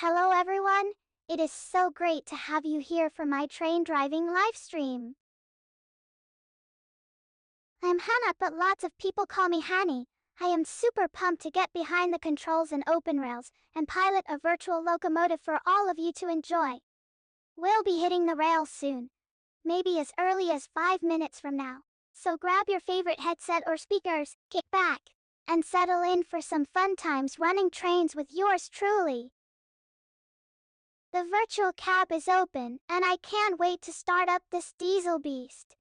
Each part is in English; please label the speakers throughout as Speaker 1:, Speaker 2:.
Speaker 1: Hello everyone, it is so great to have you here for my train driving live stream. I'm Hannah, but lots of people call me Hanny. I am super pumped to get behind the controls and open rails and pilot a virtual locomotive for all of you to enjoy. We'll be hitting the rails soon, maybe as early as 5 minutes from now. So grab your favorite headset or speakers, kick back, and settle in for some fun times running trains with yours truly. The virtual cab is open, and I can't wait to start up this diesel beast.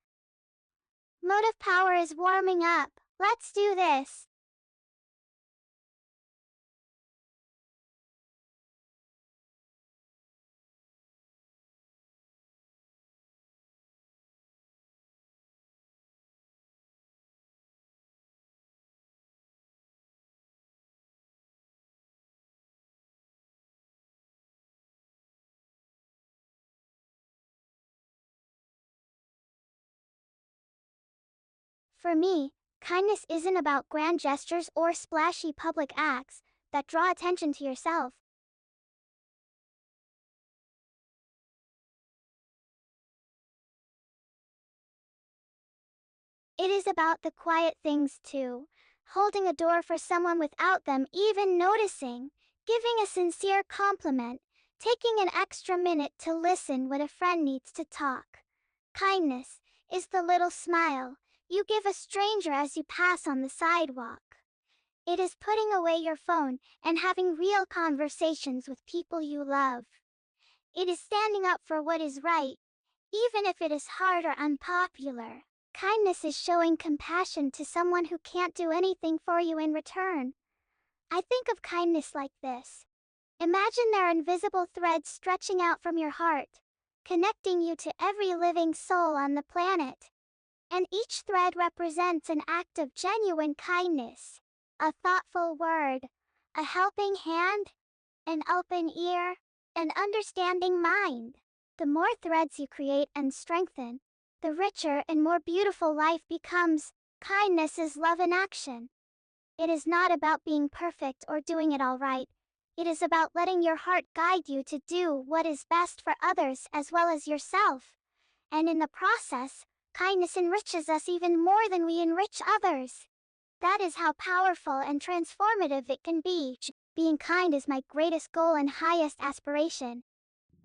Speaker 1: Motive power is warming up. Let's do this. For me, kindness isn't about grand gestures or splashy public acts that draw attention to yourself. It is about the quiet things too. Holding a door for someone without them even noticing, giving a sincere compliment, taking an extra minute to listen when a friend needs to talk. Kindness is the little smile you give a stranger as you pass on the sidewalk. It is putting away your phone and having real conversations with people you love. It is standing up for what is right, even if it is hard or unpopular. Kindness is showing compassion to someone who can't do anything for you in return. I think of kindness like this. Imagine there are invisible threads stretching out from your heart, connecting you to every living soul on the planet. And each thread represents an act of genuine kindness. A thoughtful word, a helping hand, an open ear, an understanding mind. The more threads you create and strengthen, the richer and more beautiful life becomes. Kindness is love in action. It is not about being perfect or doing it all right. It is about letting your heart guide you to do what is best for others as well as yourself. And in the process, kindness enriches us even more than we enrich others. That is how powerful and transformative it can be. Being kind is my greatest goal and highest aspiration.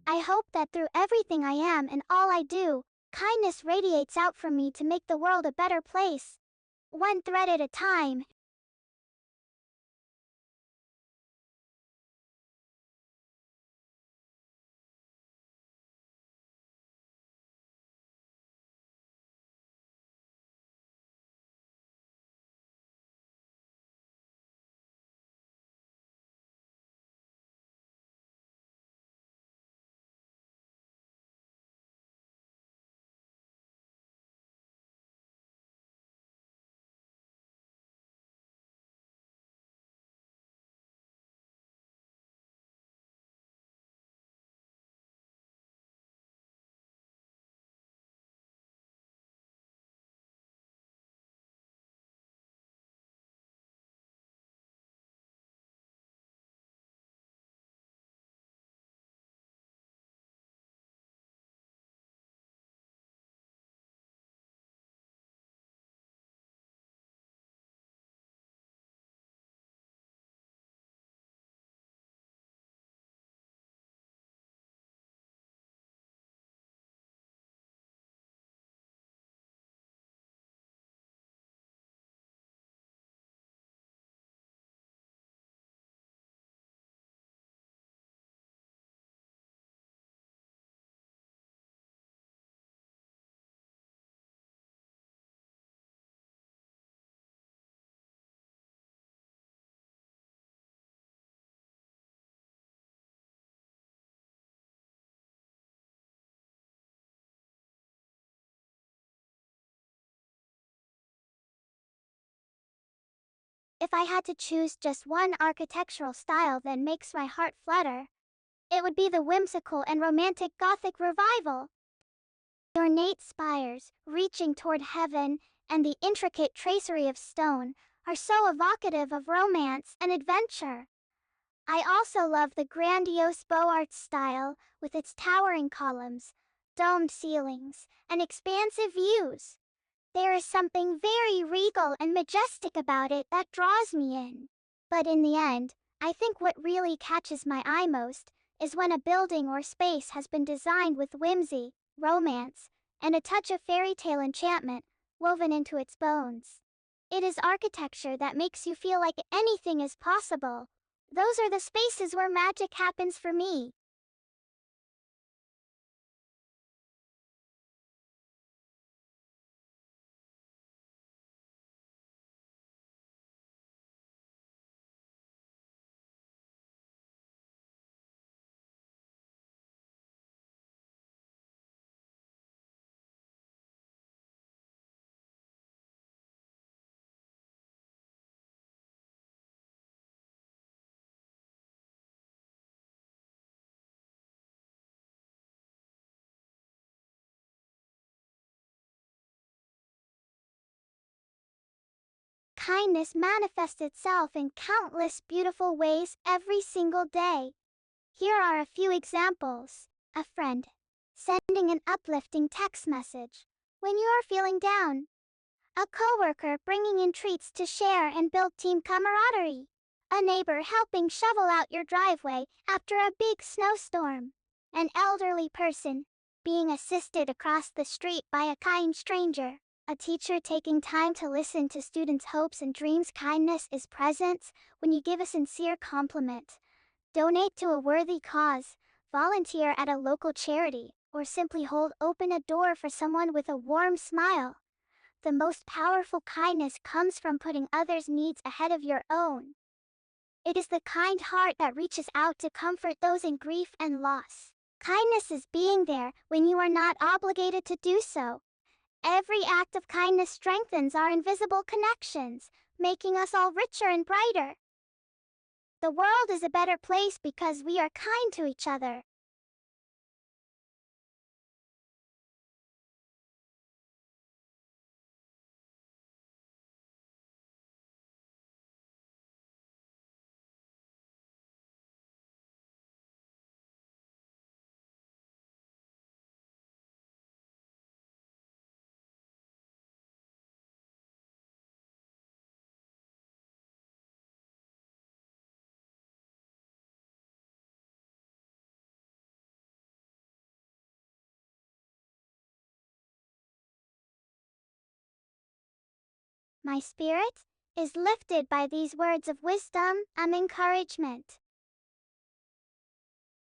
Speaker 1: I hope that through everything I am and all I do, kindness radiates out from me to make the world a better place. One thread at a time. If I had to choose just one architectural style that makes my heart flutter, it would be the whimsical and romantic Gothic revival. The ornate spires, reaching toward heaven, and the intricate tracery of stone are so evocative of romance and adventure. I also love the grandiose Beaux-Arts style, with its towering columns, domed ceilings, and expansive views. There is something very regal and majestic about it that draws me in. But in the end, I think what really catches my eye most is when a building or space has been designed with whimsy, romance, and a touch of fairy tale enchantment woven into its bones. It is architecture that makes you feel like anything is possible. Those are the spaces where magic happens for me. Kindness manifests itself in countless beautiful ways every single day. Here are a few examples. A friend sending an uplifting text message when you are feeling down. A coworker bringing in treats to share and build team camaraderie. A neighbor helping shovel out your driveway after a big snowstorm. An elderly person being assisted across the street by a kind stranger. A teacher taking time to listen to students' hopes and dreams. Kindness is presence when you give a sincere compliment, donate to a worthy cause, volunteer at a local charity, or simply hold open a door for someone with a warm smile. The most powerful kindness comes from putting others' needs ahead of your own. It is the kind heart that reaches out to comfort those in grief and loss. Kindness is being there when you are not obligated to do so. Every act of kindness strengthens our invisible connections, making us all richer and brighter. The world is a better place because we are kind to each other. My spirit is lifted by these words of wisdom and encouragement.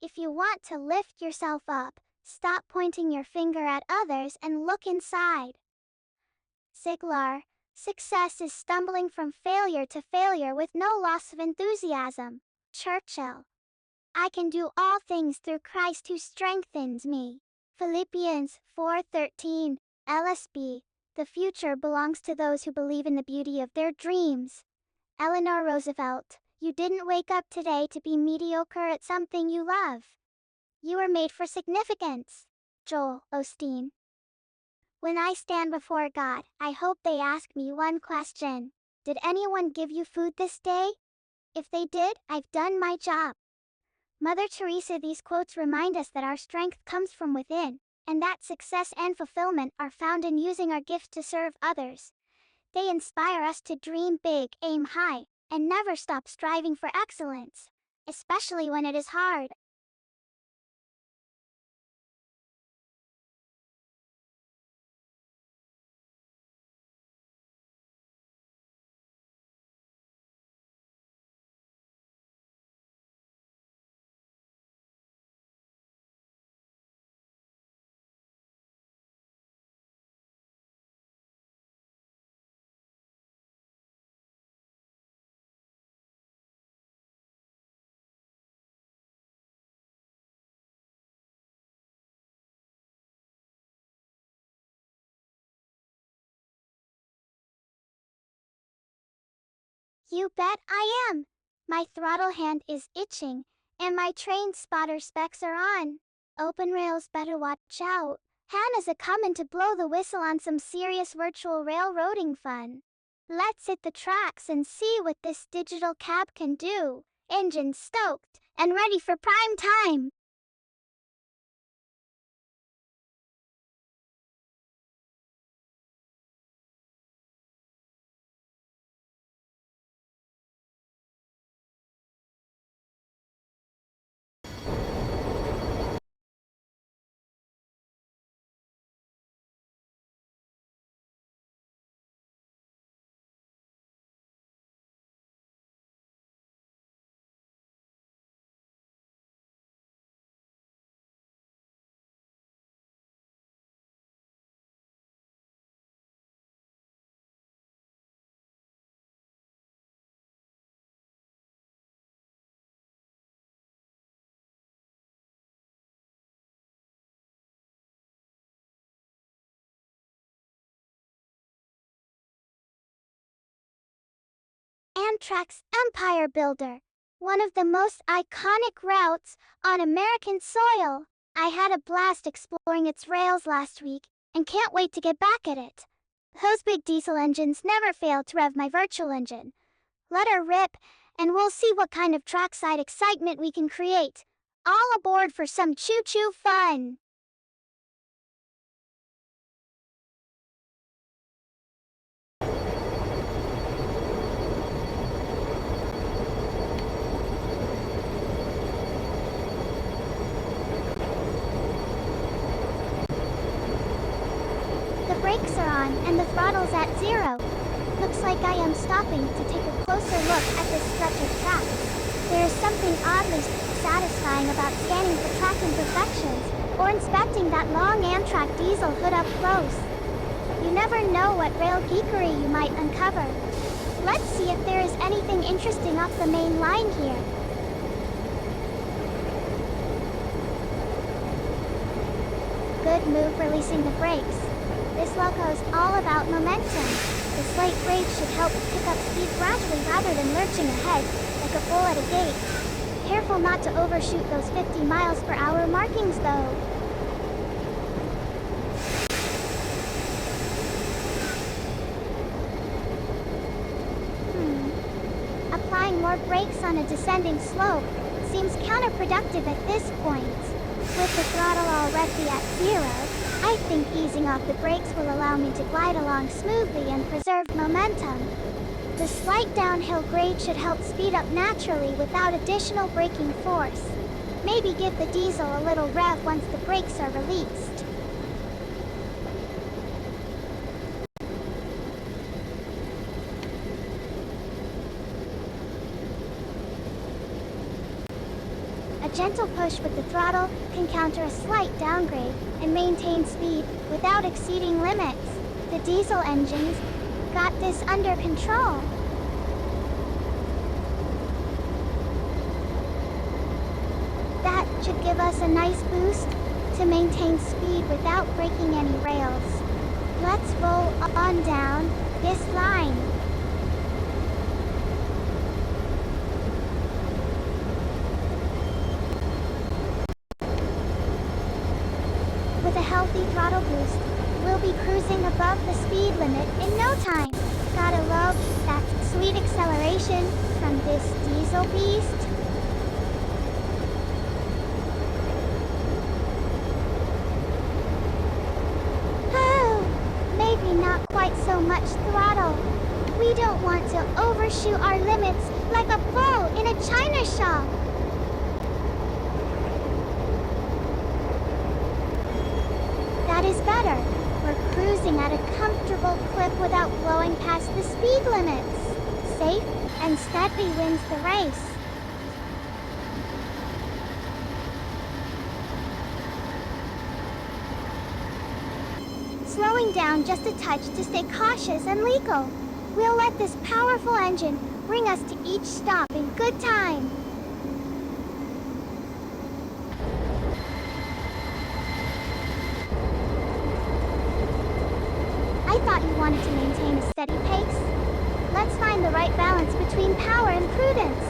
Speaker 1: If you want to lift yourself up, stop pointing your finger at others and look inside. Ziglar, success is stumbling from failure to failure with no loss of enthusiasm. Churchill, I can do all things through Christ who strengthens me. Philippians 4:13, LSB, the future belongs to those who believe in the beauty of their dreams. Eleanor Roosevelt, you didn't wake up today to be mediocre at something you love. You were made for significance. Joel Osteen. When I stand before God, I hope they ask me one question. Did anyone give you food this day? If they did, I've done my job. Mother Teresa. These quotes remind us that our strength comes from within, and that success and fulfillment are found in using our gifts to serve others. They inspire us to dream big, aim high, and never stop striving for excellence, especially when it is hard. You bet I am. My throttle hand is itching, and my train spotter specs are on. Open rails better watch out. Hannah's a comin' to blow the whistle on some serious virtual railroading fun. Let's hit the tracks and see what this digital cab can do. engine stoked and ready for prime time. Amtrak's Empire Builder, one of the most iconic routes on American soil. I had a blast exploring its rails last week and can't wait to get back at it. Those big diesel engines never fail to rev my virtual engine. Let her rip, and we'll see what kind of trackside excitement we can create. All aboard for some choo-choo fun! The brakes are on and the throttle's at 0. Looks like I am stopping to take a closer look at this stretch of track. There is something oddly satisfying about scanning for track imperfections or inspecting that long Amtrak diesel hood up close. You never know what rail geekery you might uncover. Let's see if there is anything interesting off the main line here. Good move releasing the brakes. This loco's all about momentum. The slight brakes should help pick up speed gradually rather than lurching ahead, like a bull at a gate. Careful not to overshoot those 50 miles per hour markings though. Applying more brakes on a descending slope seems counterproductive at this point. With the throttle already at 0, I think easing off the brakes will allow me to glide along smoothly and preserve momentum. The slight downhill grade should help speed up naturally without additional braking force. Maybe give the diesel a little rev once the brakes are released. A gentle push with the throttle can counter a slight downgrade and maintain speed without exceeding limits. The diesel engines got this under control. That should give us a nice boost to maintain speed without breaking any rails. Let's roll on down this line. With a healthy throttle boost, we'll be cruising above the speed limit in no time. Gotta love that sweet acceleration from this diesel beast. Oh, maybe not quite so much throttle. We don't want to overshoot our limits like a bull in a china shop. That is better. We're cruising at a comfortable clip without blowing past the speed limits. Safe and steady wins the race. Slowing down just a touch to stay cautious and legal. We'll let this powerful engine bring us to each stop in good time. I thought you wanted to maintain a steady pace. Let's find the right balance between power and prudence.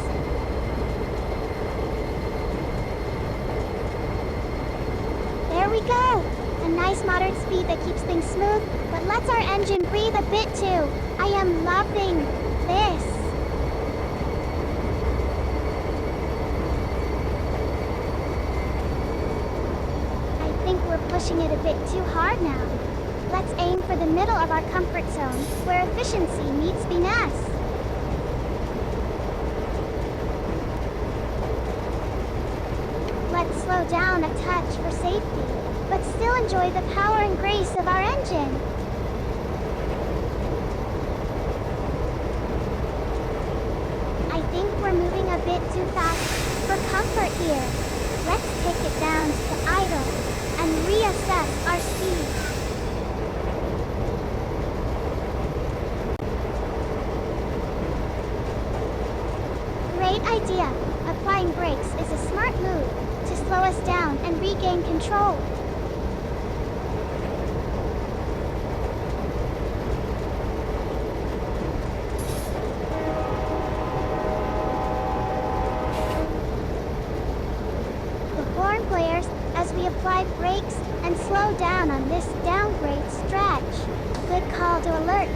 Speaker 1: There we go! A nice moderate speed that keeps things smooth, but lets our engine breathe a bit too. I am loving this. pushing it a bit too hard now. Let's aim for the middle of our comfort zone, where efficiency meets finesse. Let's slow down a touch for safety, but still enjoy the power and grace of our engine. I think we're moving a bit too fast for comfort here. Let's take it down to idle and reassess our speed. Great idea! Applying brakes is a smart move to slow us down and regain control. As we apply brakes and slow down on this downgrade stretch. Good call to alert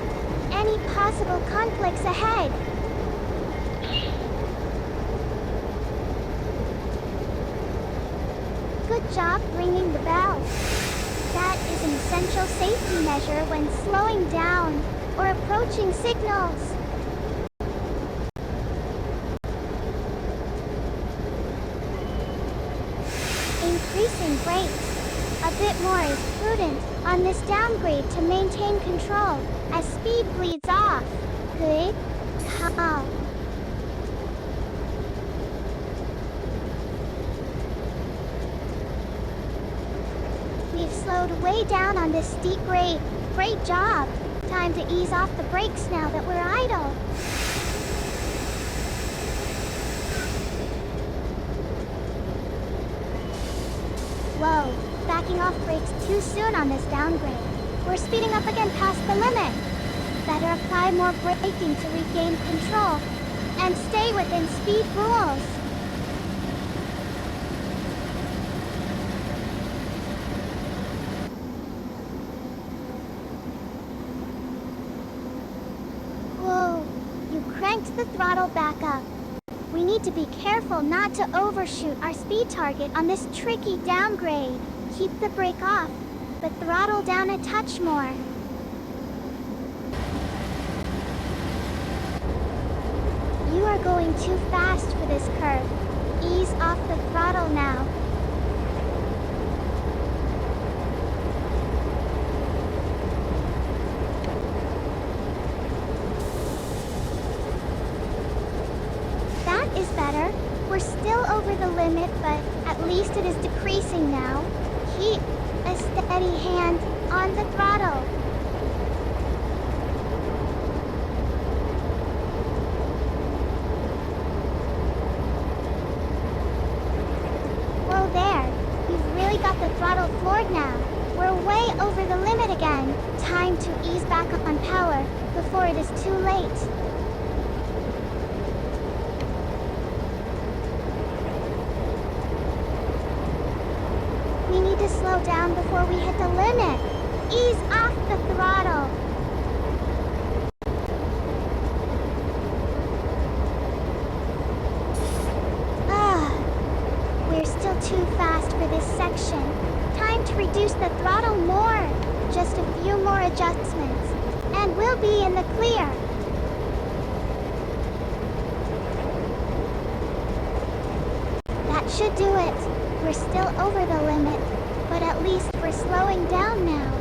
Speaker 1: any possible conflicts ahead. Good job ringing the bell. That is an essential safety measure when slowing down or approaching signals. Increasing brakes a bit more is prudent on this downgrade to maintain control as speed bleeds off. Good call. We've slowed way down on this steep grade. Great job. Time to ease off the brakes now that we're idle. Whoa, backing off brakes too soon on this downgrade. We're speeding up again past the limit. Better apply more braking to regain control and stay within speed rules. Whoa, you cranked the throttle back up. We need to be careful not to overshoot our speed target on this tricky downgrade. Keep the brake off, but throttle down a touch more. You are going too fast for this curve. Ease off the throttle now. Is better. We're still over the limit, but at least it is decreasing now. Keep a steady hand on the throttle. Whoa there. You've really got the throttle floored now. We're way over the limit again. Time to ease back on power before it is too late. We need to slow down before we hit the limit. Ease off the throttle. We're still too fast for this section. Time to reduce the throttle more. Just a few more adjustments, and we'll be in the clear. That should do it. We're still over the limit, but at least we're slowing down now.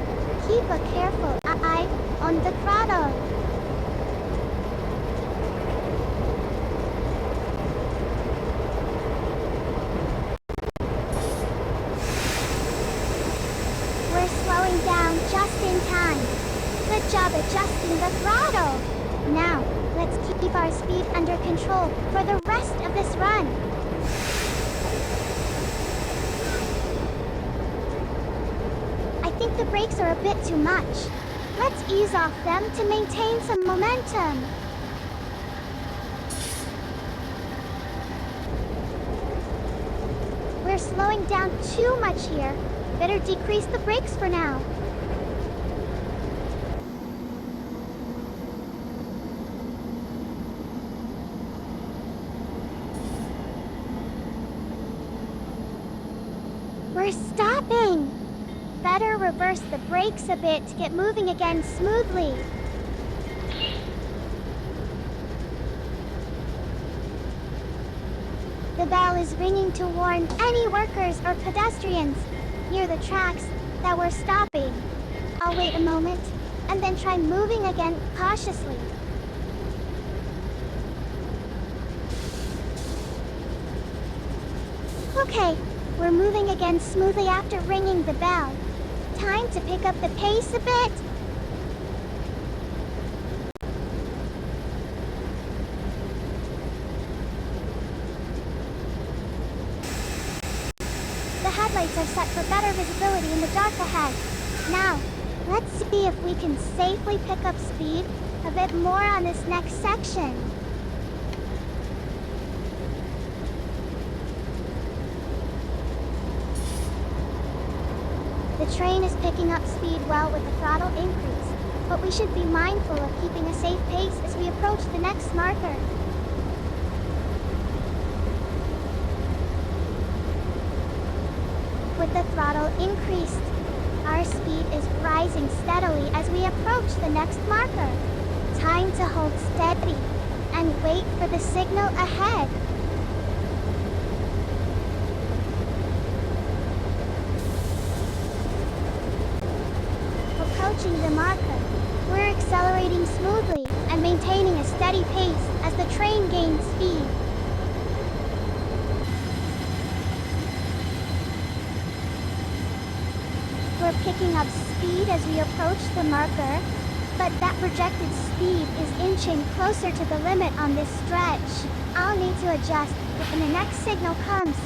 Speaker 1: Keep a careful eye on the throttle. We're slowing down just in time. Good job adjusting the throttle. Now, let's keep our speed under control for the rest of this run. I think the brakes are a bit too much. Let's ease off them to maintain some momentum. We're slowing down too much here. Better decrease the brakes for now. We're stopping. better reverse the brakes a bit to get moving again smoothly. The bell is ringing to warn any workers or pedestrians near the tracks that we're stopping. I'll wait a moment and then try moving again cautiously. Okay, we're moving again smoothly after ringing the bell. Time to pick up the pace a bit. The headlights are set for better visibility in the dark ahead. Now, let's see if we can safely pick up speed a bit more on this next section. The train is picking up speed well with the throttle increase, but we should be mindful of keeping a safe pace as we approach the next marker. With the throttle increased, our speed is rising steadily as we approach the next marker. Time to hold steady and wait for the signal ahead. Approaching the marker, we're accelerating smoothly and maintaining a steady pace as the train gains speed. We're picking up speed as we approach the marker, but that projected speed is inching closer to the limit on this stretch. I'll need to adjust when the next signal comes.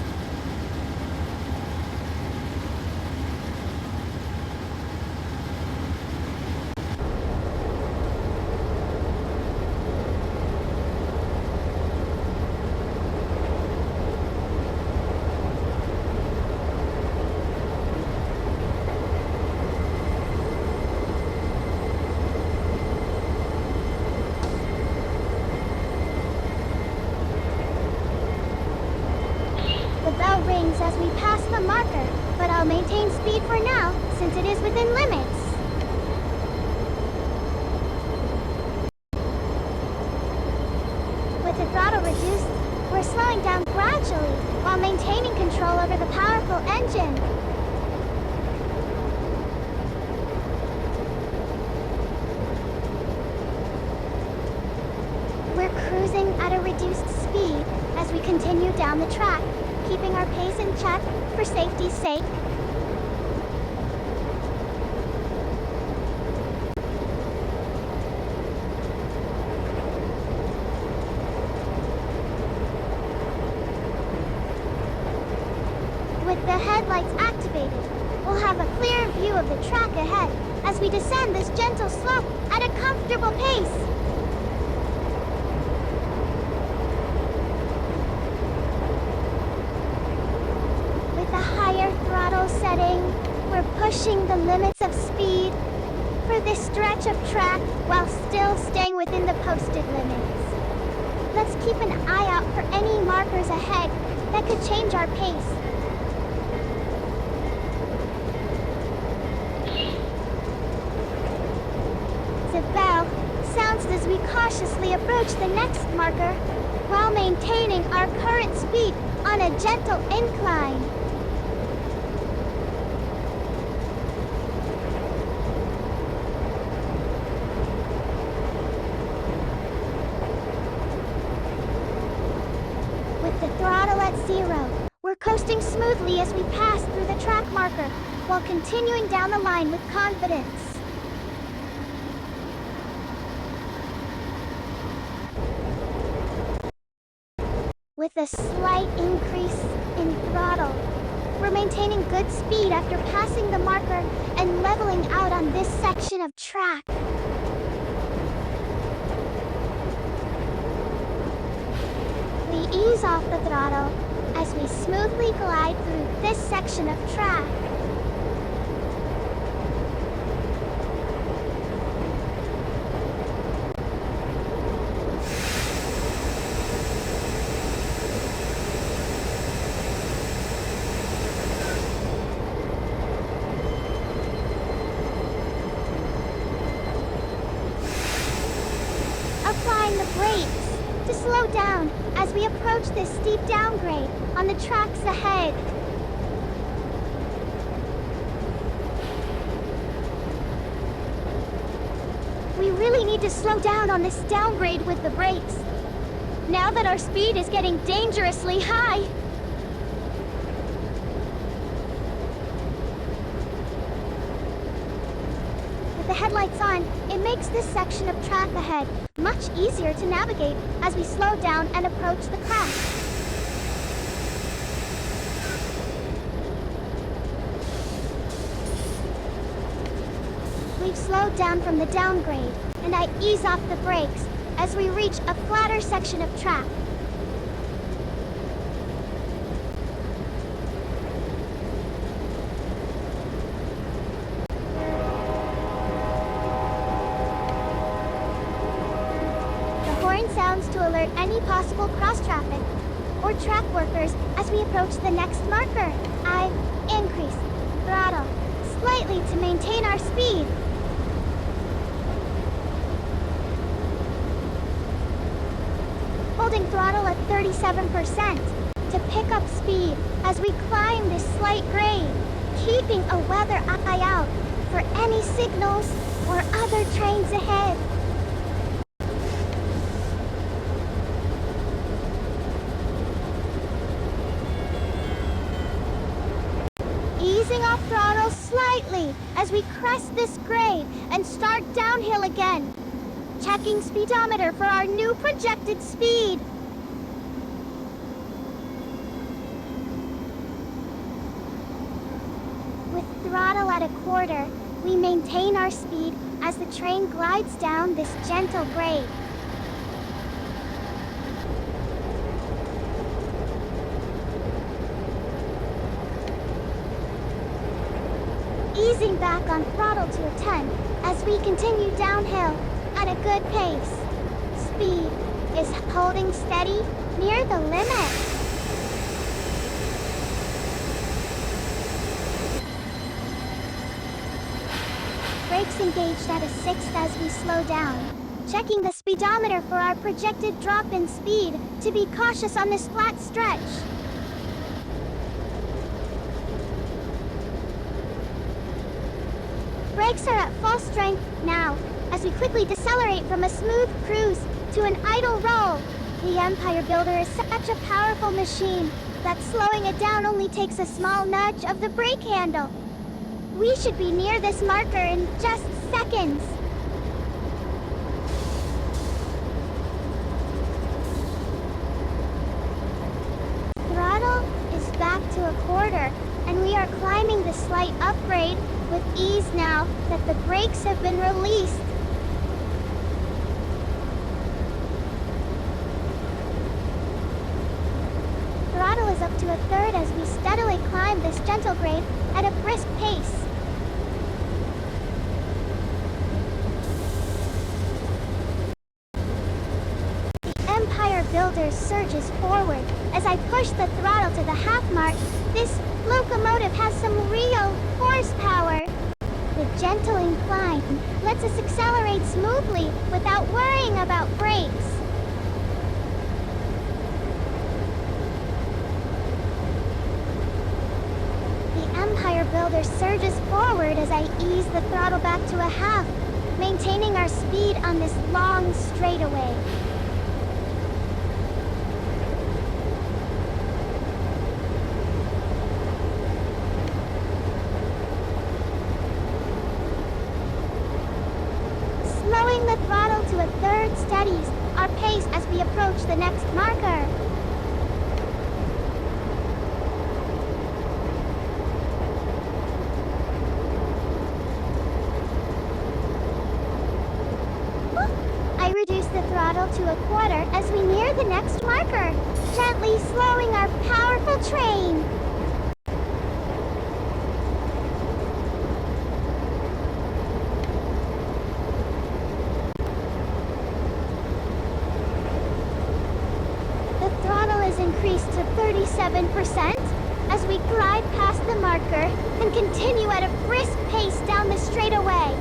Speaker 1: Rings as we pass the marker, but I'll maintain speed for now since it is within limits. With the throttle reduced, we're slowing down gradually while maintaining control over the powerful engine. We're cruising at a reduced speed as we continue down the track, keeping our pace in check for safety's sake. With the headlights activated, we'll have a clear view of the track ahead as we descend this gentle slope at a comfortable pace. Setting, we're pushing the limits of speed for this stretch of track while still staying within the posted limits. Let's keep an eye out for any markers ahead that could change our pace. The bell sounds as we cautiously approach the next marker while maintaining our current speed on a gentle incline. Throttle at 0. We're coasting smoothly as we pass through the track marker, while continuing down the line with confidence. With a slight increase in throttle, we're maintaining good speed after passing the marker and leveling out on this section of track. Ease off the throttle as we smoothly glide through this section of track. slow down as we approach this steep downgrade on the tracks ahead. We really need to slow down on this downgrade with the brakes, now that our speed is getting dangerously high. With the headlights on, it makes this section of track ahead much easier to navigate as we slow down and approach the crash. We've slowed down from the downgrade, and I ease off the brakes as we reach a flatter section of track. The horn sounds to alert any possible cross-traffic or track workers as we approach the next marker. I increase throttle slightly to maintain our speed. Holding throttle at 37% to pick up speed as we climb this slight grade, keeping a weather eye out for any signals or other trains ahead. Easing off throttle slightly as we crest this grade and start downhill again. Checking speedometer for our new projected speed. With throttle at a quarter, we maintain our speed as the train glides down this gentle grade. Easing back on throttle to a 10 as we continue downhill at a good pace. Speed is holding steady near the limit. Brakes engaged at a 6 as we slow down. Checking the speedometer for our projected drop in speed to be cautious on this flat stretch. Brakes are at full strength now as we quickly decelerate from a smooth cruise to an idle roll. The Empire Builder is such a powerful machine that slowing it down only takes a small nudge of the brake handle. We should be near this marker in just seconds. Throttle is back to a quarter, and we are climbing the slight upgrade with ease now that the brakes have been released. Throttle is up to a third as we steadily climb this gentle grade at a brisk pace. The Empire Builder surges forward as I push the throttle to the half mark. This locomotive has some real horsepower. The gentle incline lets us accelerate smoothly without worrying about brakes. The Empire Builder surges forward as I ease the throttle back to a half, maintaining our speed on this long straightaway. Slowing the throttle to a third steadies our pace as we approach the next marker. I reduce the throttle to a quarter as we near the next marker, gently slowing our powerful train. Increased to 37% as we glide past the marker and continue at a brisk pace down the straightaway.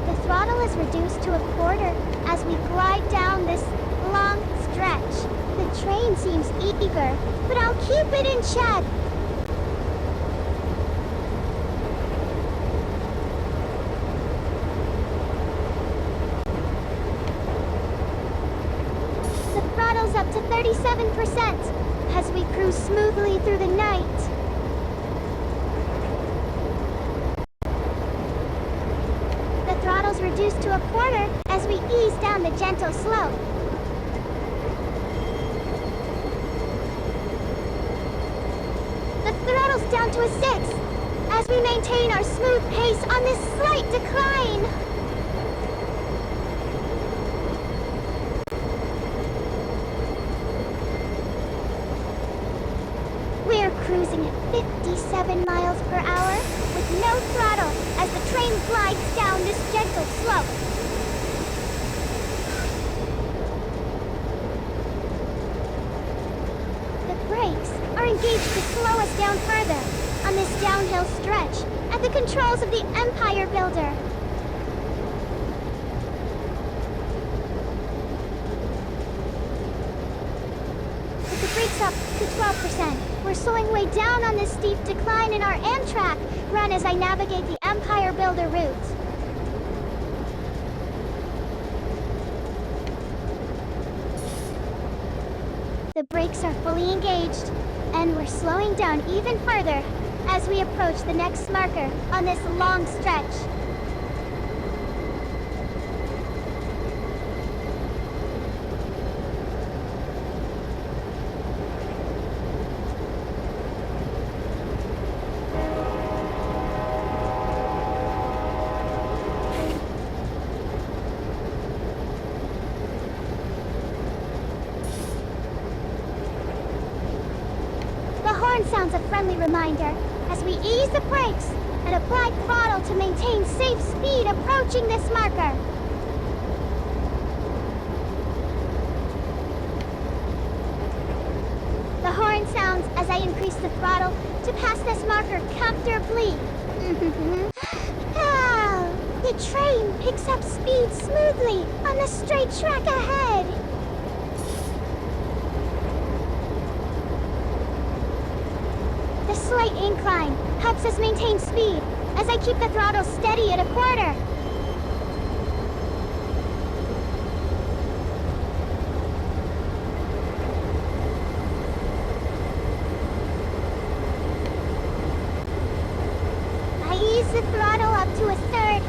Speaker 1: The throttle is reduced to a quarter as we glide down this long stretch. The train seems eager, but I'll keep it in check. The throttle's up to 37% as we cruise smoothly through the night. The throttle's reduced to a quarter as we ease down the gentle slope. The throttle's down to a 6 as we maintain our smooth pace on this slight decline. We're cruising at 57 miles per hour with no throttle as the train glides down this gentle slope. The brakes are engaged to slow us down further on this downhill stretch at the controls of the Empire Builder. With the brakes up to 12%, we're slowing way down on this steep decline in our Amtrak run as I navigate the Empire Builder route. The brakes are fully engaged, and we're slowing down even further as we approach the next marker on this long stretch. Sounds a friendly reminder as we ease the brakes and apply throttle to maintain safe speed approaching this marker. The horn sounds as I increase the throttle to pass this marker comfortably. The train picks up speed smoothly on the straight track ahead. The slight incline helps us maintain speed as I keep the throttle steady at a quarter. I ease the throttle up to a third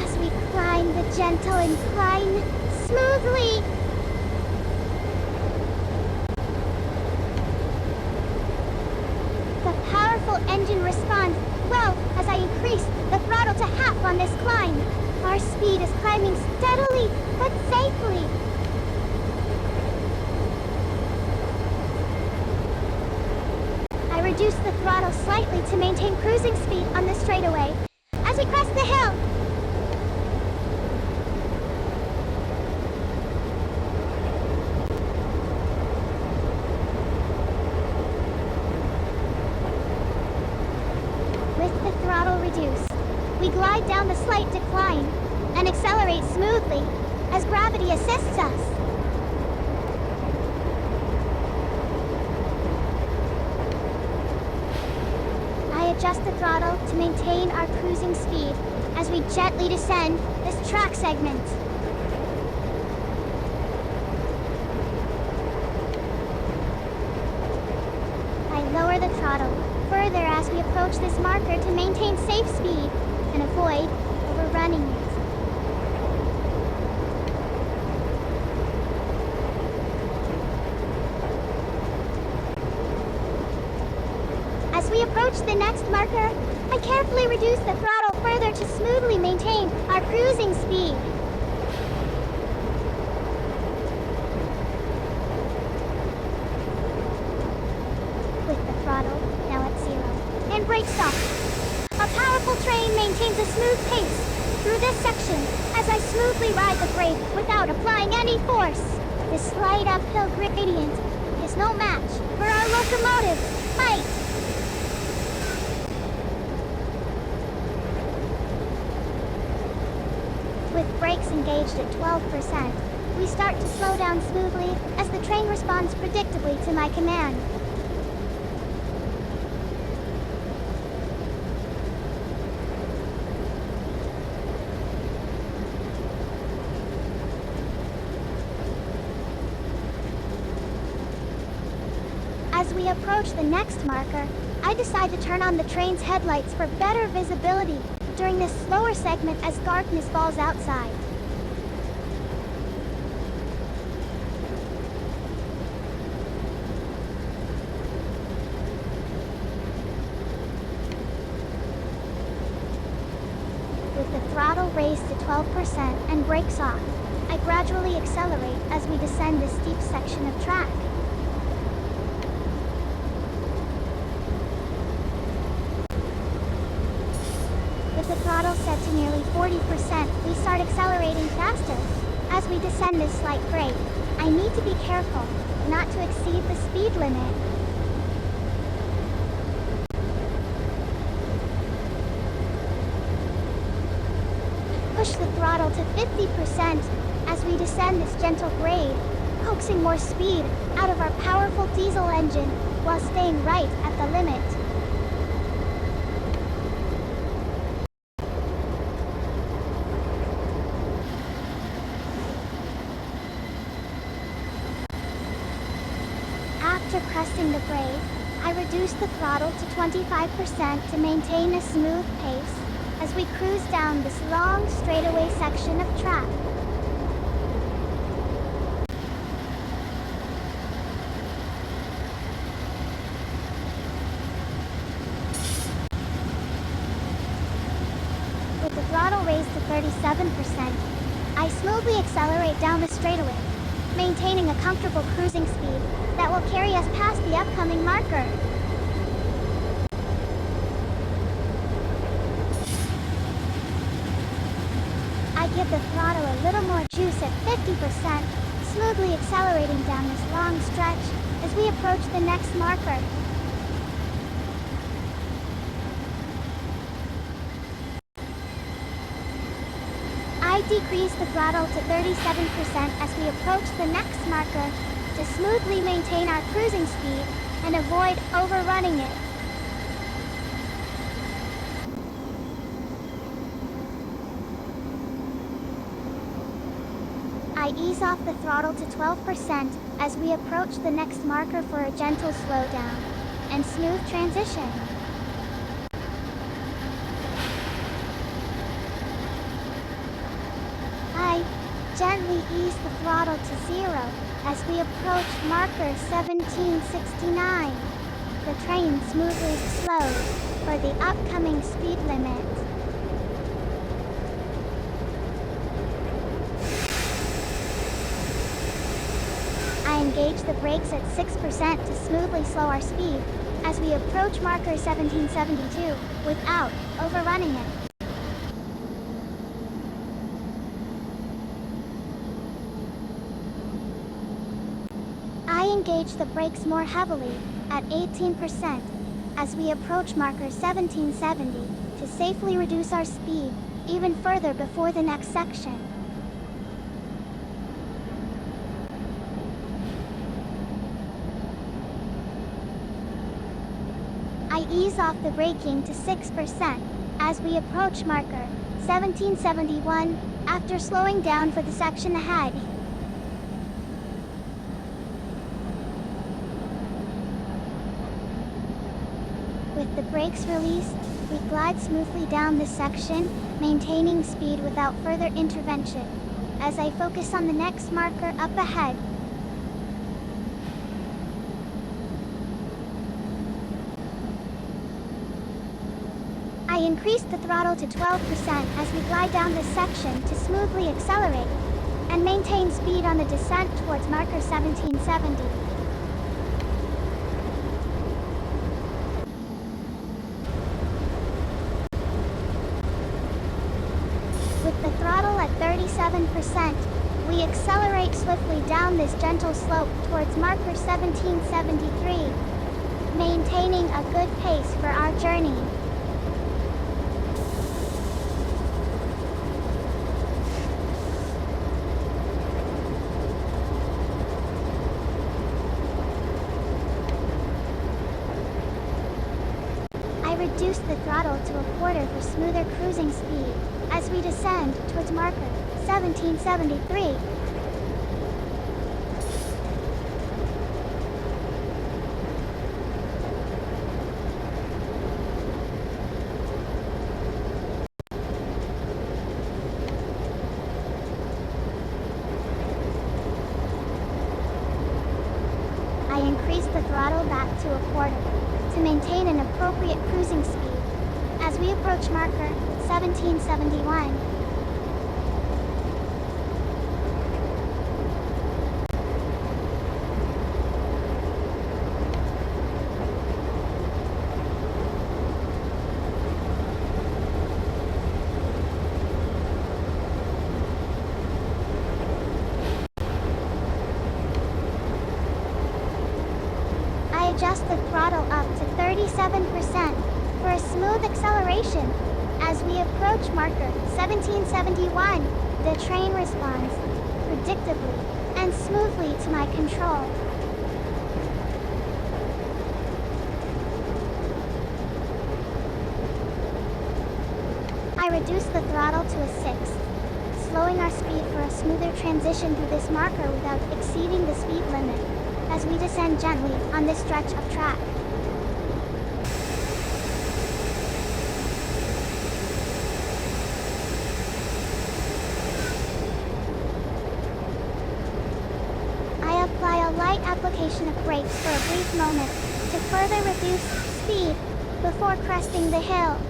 Speaker 1: as we climb the gentle incline smoothly. Engine responds well as I increase the throttle to half on this climb. Our speed is climbing steadily but safely. I reduce the throttle slightly to maintain cruising speed on the straightaway as we crest the hill. We glide down the slight decline and accelerate smoothly as gravity assists us. I adjust the throttle to maintain our cruising speed as we gently descend this track segment. I lower the throttle further as we approach this marker to maintain safe speed and avoid overrunning it. As we approach the next marker, I carefully reduce the throttle further to smoothly maintain our cruising speed. With the throttle now at 0 and brakes off, a powerful train maintains a smooth pace through this section as I smoothly ride the brake without applying any force. This slight uphill gradient is no match for our locomotive's height. With brakes engaged at 12%, we start to slow down smoothly as the train responds predictably to my command. As we approach the next marker, I decide to turn on the train's headlights for better visibility during this slower segment as darkness falls outside. With the throttle raised to 12% and brakes off, I gradually accelerate as we descend the steep section of track. With the throttle set to nearly 40%, we start accelerating faster. As we descend this slight grade, I need to be careful not to exceed the speed limit. Push the throttle to 50% as we descend this gentle grade, coaxing more speed out of our powerful diesel engine while staying right at the limit. After cresting the grade, I reduce the throttle to 25% to maintain a smooth pace as we cruise down this long straightaway section of track. With the throttle raised to 37%, I smoothly accelerate down the straightaway, maintaining a comfortable cruising speed that will carry us past the upcoming marker. I give the throttle a little more juice at 50%, smoothly accelerating down this long stretch as we approach the next marker. I decrease the throttle to 37% as we approach the next marker to smoothly maintain our cruising speed and avoid overrunning it. I ease off the throttle to 12% as we approach the next marker for a gentle slowdown and smooth transition. I gently ease the throttle to 0 as we approach marker 1769. The train smoothly slows for the upcoming speed limit. I engage the brakes at 6% to smoothly slow our speed as we approach marker 1772 without overrunning it. I engage the brakes more heavily at 18% as we approach marker 1770 to safely reduce our speed even further before the next section. I ease off the braking to 6% as we approach marker 1771 after slowing down for the section ahead. With the brakes released, we glide smoothly down this section, maintaining speed without further intervention, as I focus on the next marker up ahead. I increase the throttle to 12% as we glide down this section to smoothly accelerate and maintain speed on the descent towards marker 1770. With the throttle at 37%, we accelerate swiftly down this gentle slope towards marker 1773, maintaining a good pace for our journey. reduce the throttle to a quarter for smoother cruising speed as we descend towards marker 1773. I increased the throttle back to a quarter to maintain an appropriate cruising speed as we approach marker 1771. I adjust the throttle up to 37% for a smooth acceleration. As we approach marker 1771, the train responds predictably and smoothly to my control. I reduce the throttle to a sixth, slowing our speed for a smoother transition through this marker without exceeding the speed limit as we descend gently on this stretch of track. I apply a light application of brakes for a brief moment to further reduce speed before cresting the hill.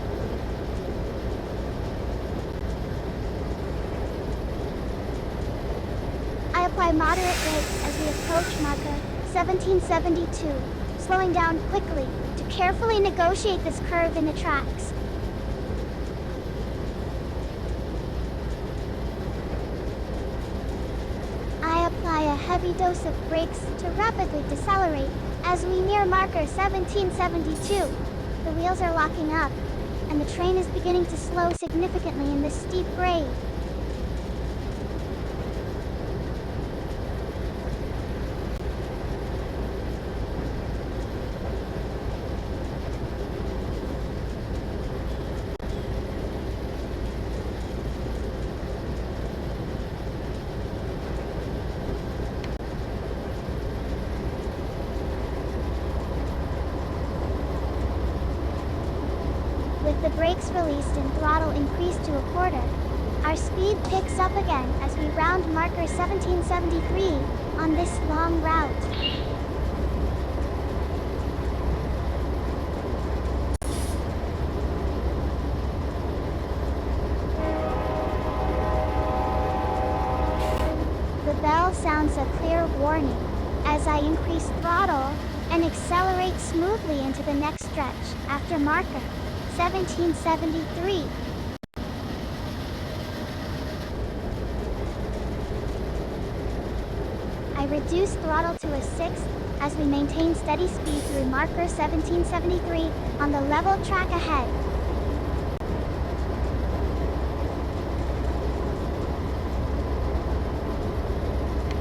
Speaker 1: I apply moderate brakes as we approach marker 1772, slowing down quickly to carefully negotiate this curve in the tracks. I apply a heavy dose of brakes to rapidly decelerate as we near marker 1772. The wheels are locking up, and the train is beginning to slow significantly in this steep grade. With the brakes released and throttle increased to a quarter, our speed picks up again as we round marker 1773 on this long route. The bell sounds a clear warning as I increase throttle and accelerate smoothly into the next stretch after marker 1773. I reduce throttle to a sixth as we maintain steady speed through marker 1773 on the level track ahead.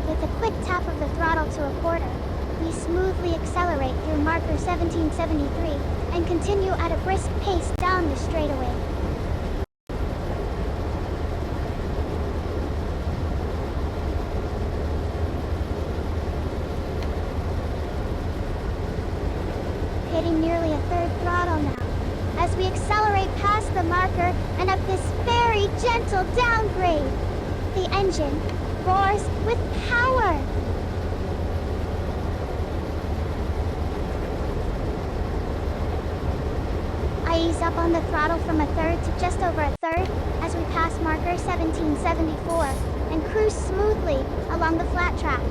Speaker 1: With a quick tap of the throttle to a quarter, we smoothly accelerate through marker 1773 and continue at a brisk pace down the straightaway. Hitting nearly a third throttle now, as we accelerate past the marker and up this very gentle downgrade. The engine roars with power. I ease up on the throttle from a third to just over a third as we pass marker 1774 and cruise smoothly along the flat track.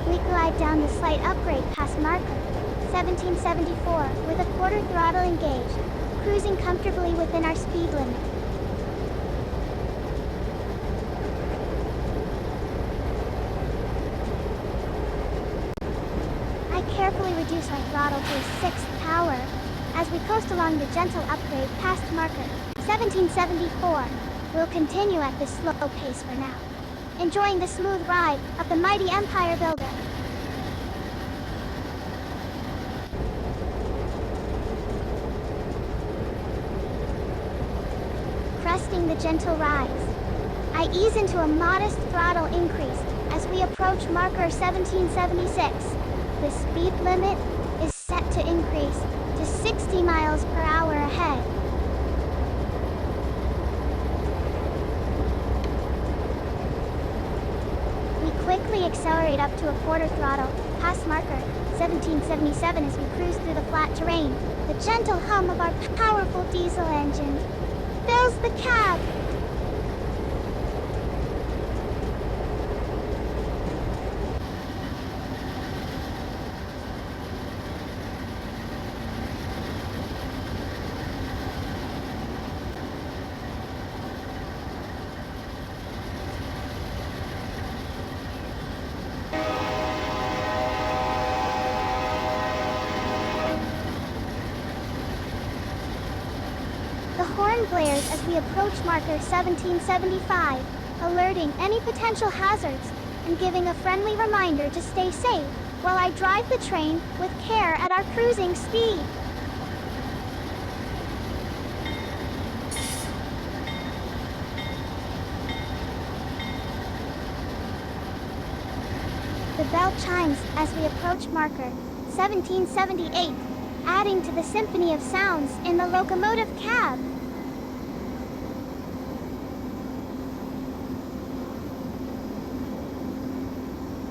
Speaker 1: We glide down the slight upgrade past marker 1774 with a quarter throttle engaged, cruising comfortably within our speed limit. I carefully reduce our throttle to a sixth power as we coast along the gentle upgrade past marker 1774. We'll continue at this slow pace for now, enjoying the smooth ride of the mighty Empire Builder. the gentle rise. I ease into a modest throttle increase as we approach marker 1776. The speed limit is set to increase to 60 miles per hour ahead. We quickly accelerate up to a quarter throttle, past marker 1777 as we cruise through the flat terrain. The gentle hum of our powerful diesel engine fills the cab. The horn blares as we approach marker 1775, alerting any potential hazards and giving a friendly reminder to stay safe while I drive the train with care at our cruising speed. The bell chimes as we approach marker 1778, adding to the symphony of sounds in the locomotive cab.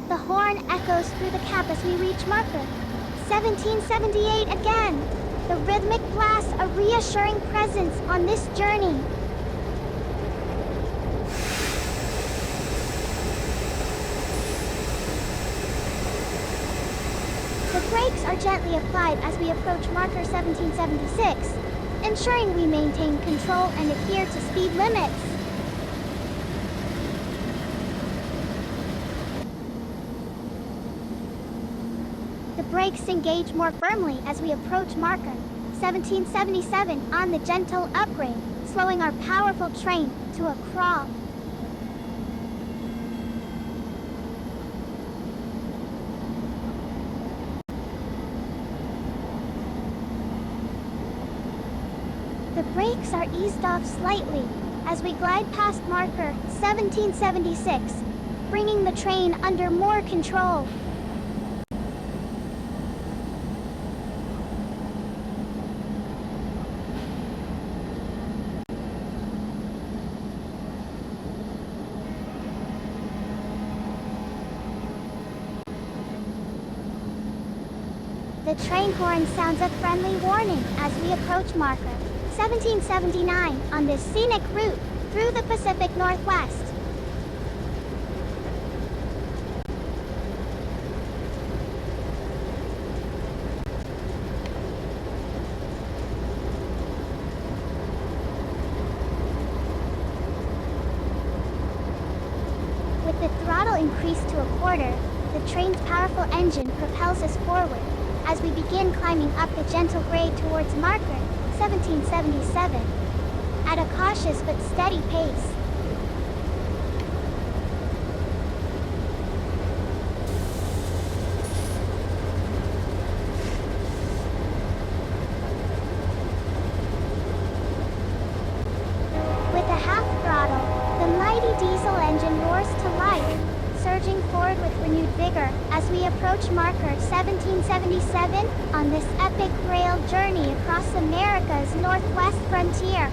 Speaker 1: The horn echoes through the cab as we reach marker 1778 again. The rhythmic blasts a reassuring presence on this journey. The brakes are gently applied as we approach marker 1776, ensuring we maintain control and adhere to speed limits. The brakes engage more firmly as we approach marker 1777 on the gentle upgrade, slowing our powerful train to a crawl. The brakes are eased off slightly as we glide past marker 1776, bringing the train under more control. The train horn sounds a friendly warning as we approach marker 1779 on this scenic route through the Pacific Northwest. With the throttle increased to a quarter, the train's powerful engine propels us forward as we begin climbing up the gentle grade towards marker 1777 at a cautious but steady pace. With a half throttle, the mighty diesel engine roars to life, surging forward with renewed vigor as we approach marker 1777 on this epic rail journey across America's northwest frontier.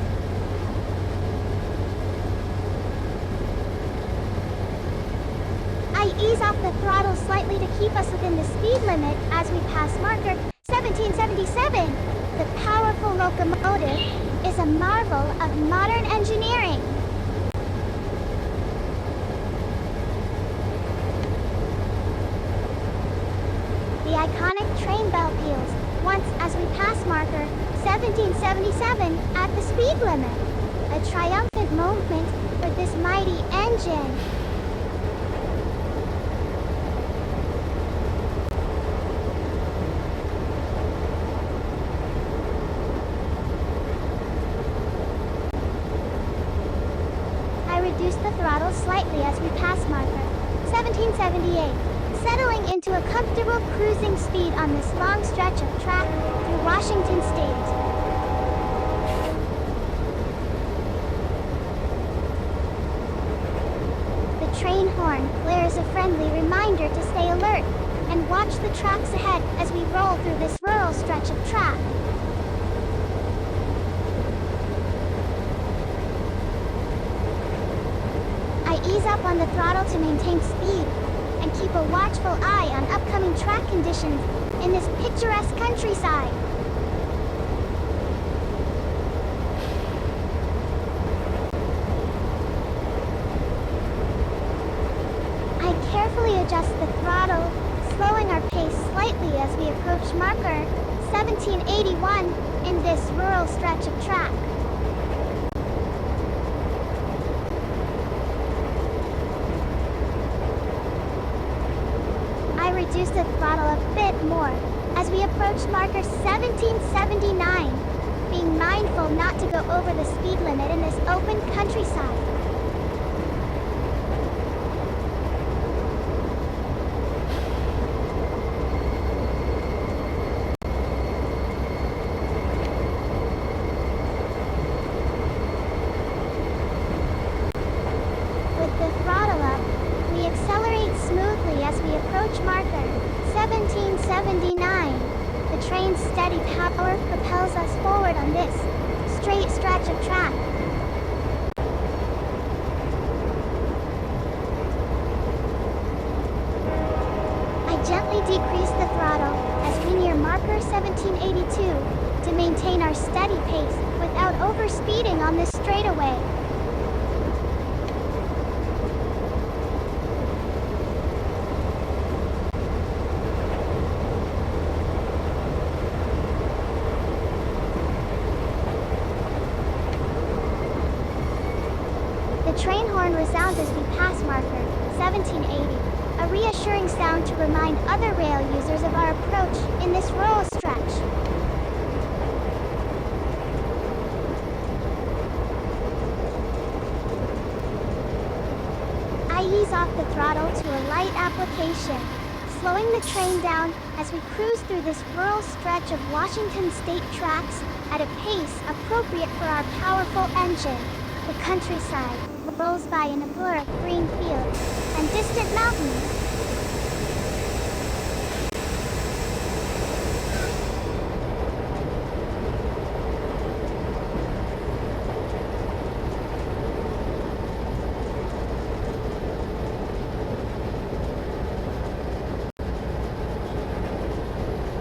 Speaker 1: I ease off the throttle slightly to keep us within the speed limit as we pass marker 1777. The powerful locomotive is a marvel of modern engineering. The iconic train bell peals once as we pass marker 1777 at the speed limit. A triumphant moment for this mighty engine. I reduce the throttle slightly as we pass marker 1778. Settling into a comfortable cruising speed on this long stretch of track through Washington State. train horn blares a friendly reminder to stay alert and watch the tracks ahead as we roll through this rural stretch of track. I ease up on the throttle to maintain speed and keep a watchful eye on upcoming track conditions in this picturesque countryside. I carefully adjust the throttle, slowing our pace slightly as we approach marker 1781 in this rural stretch of track. I reduce the throttle a bit more as we approach marker 1779, being mindful not to go over the speed limit in this open countryside. With the throttle up, we accelerate smoothly as we approach marker 1779. The train's steady power propels us forward on this straight stretch of track. I gently decrease the throttle as we near marker 1782 to maintain our steady pace without overspeeding on this straightaway. The train horn resounds as we pass marker 1780, a reassuring sound to remind other rail users of our approach in this rural stretch. I ease off the throttle to a light application, slowing the train down as we cruise through this rural stretch of Washington state tracks at a pace appropriate for our powerful engine. The countryside rolls by in a blur of green fields and distant mountains.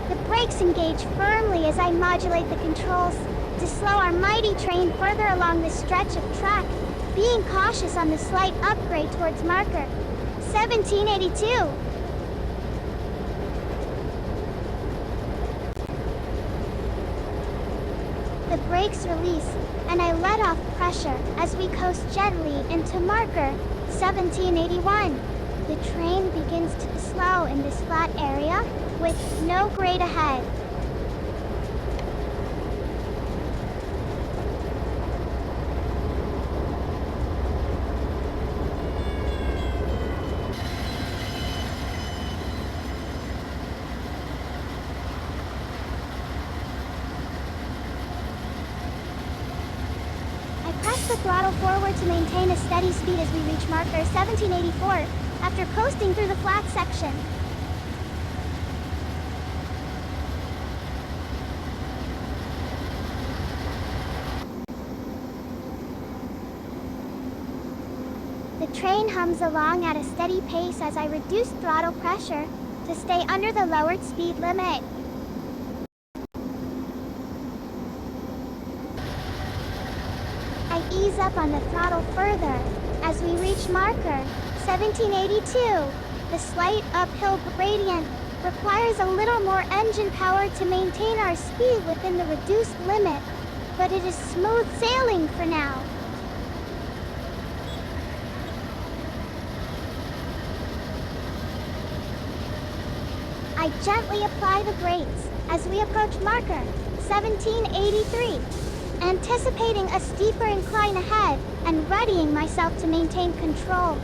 Speaker 1: The brakes engage firmly as I modulate the controls to slow our mighty train further along this stretch of track, being cautious on the slight upgrade towards marker 1782. The brakes release, and I let off pressure as we coast gently into marker 1781. The train begins to slow in this flat area, with no grade ahead. Press the throttle forward to maintain a steady speed as we reach marker 1784 after coasting through the flat section. The train hums along at a steady pace as I reduce throttle pressure to stay under the lowered speed limit. I ease up on the throttle further as we reach marker 1782. The slight uphill gradient requires a little more engine power to maintain our speed within the reduced limit, but it is smooth sailing for now. I gently apply the brakes as we approach marker 1783. Anticipating a steeper incline ahead and readying myself to maintain control.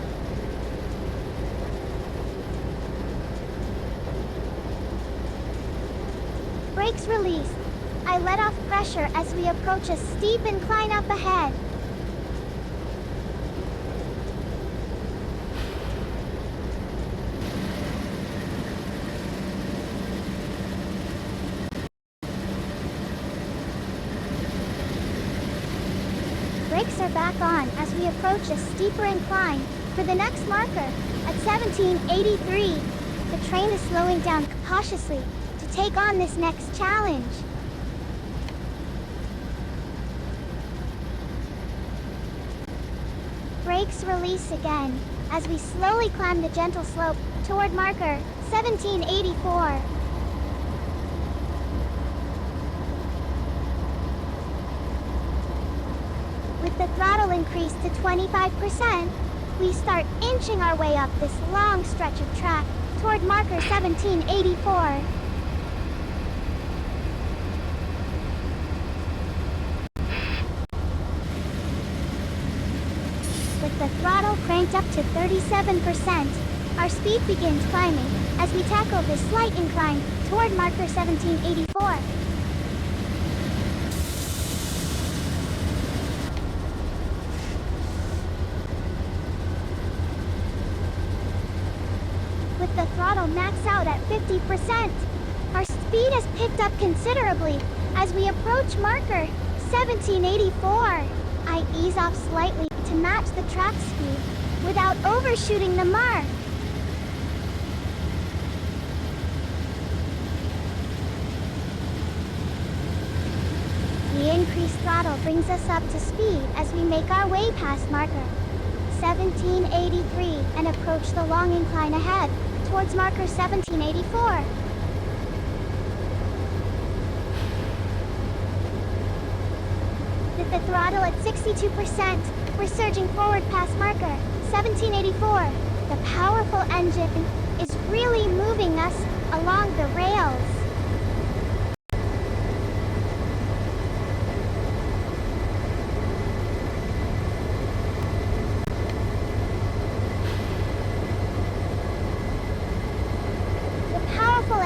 Speaker 1: Brakes released. I let off pressure as we approach a steep incline up ahead. brakes are back on as we approach a steeper incline for the next marker at 1783. The train is slowing down cautiously to take on this next challenge. Brakes release again as we slowly climb the gentle slope toward marker 1784. With the throttle increased to 25%, we start inching our way up this long stretch of track toward marker 1784. With the throttle cranked up to 37%, our speed begins climbing as we tackle this slight incline toward marker 1784. With the throttle maxed out at 50%, our speed has picked up considerably as we approach marker 1784. I ease off slightly to match the track speed without overshooting the mark. The increased throttle brings us up to speed as we make our way past marker 1783 and approach the long incline ahead towards marker 1784. With the throttle at 62%, we're surging forward past marker 1784. The powerful engine is really moving us along the rails.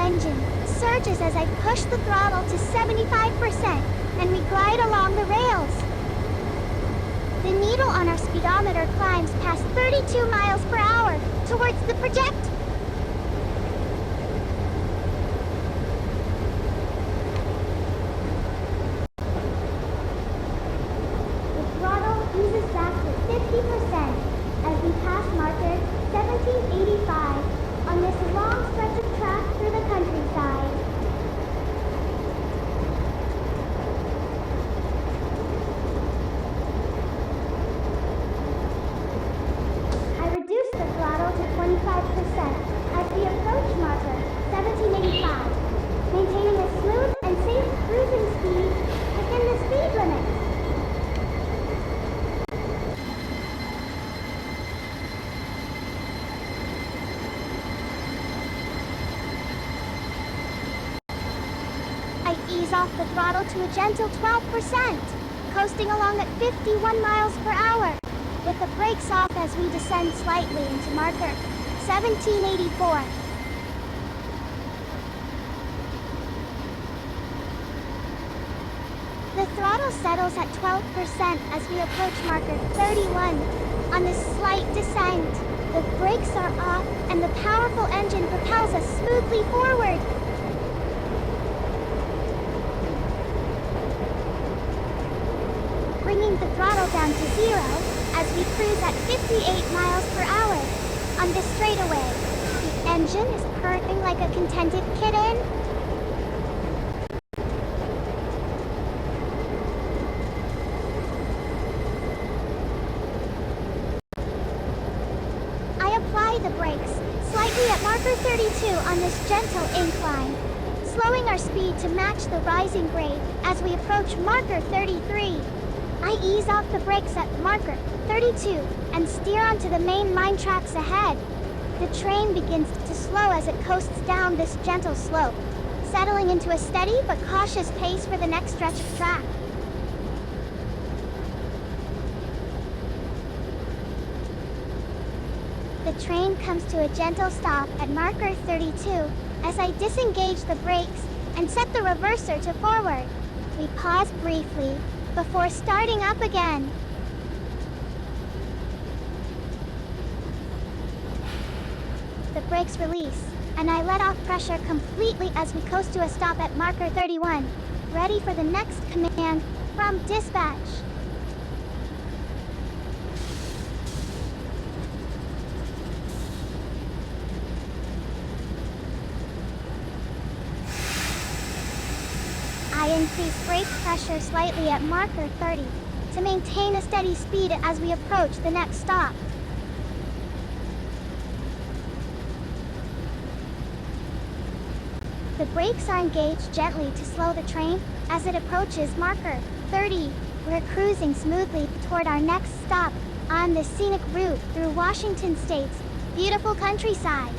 Speaker 1: Engine surges as I push the throttle to 75% and we glide along the rails. The needle on our speedometer climbs past 32 miles per hour towards the project. The throttle eases back to 50% as we pass marker 1785 on this long stretch of track through the countryside. I reduce the throttle to 25% as we approach marker 1785, maintaining a smooth and safe cruising speed within the speed limit. Ease off the throttle to a gentle 12%, coasting along at 51 miles per hour, with the brakes off as we descend slightly into marker 1784. The throttle settles at 12% as we approach marker 31. On this slight descent, the brakes are off and the powerful engine propels us smoothly forward. Bringing the throttle down to 0 as we cruise at 58 miles per hour. On this straightaway, the engine is purring like a contented kitten. I apply the brakes slightly at marker 32 on this gentle incline, slowing our speed to match the rising grade as we approach marker 33. I ease off the brakes at marker 32 and steer onto the main line tracks ahead. The train begins to slow as it coasts down this gentle slope, settling into a steady but cautious pace for the next stretch of track. The train comes to a gentle stop at marker 32 as I disengage the brakes and set the reverser to forward. We pause briefly before starting up again. The brakes release, and I let off pressure completely as we coast to a stop at marker 31, ready for the next command from dispatch. increase brake pressure slightly at marker 30 to maintain a steady speed as we approach the next stop. The brakes are engaged gently to slow the train as it approaches marker 30. We're cruising smoothly toward our next stop on the scenic route through Washington State's beautiful countryside.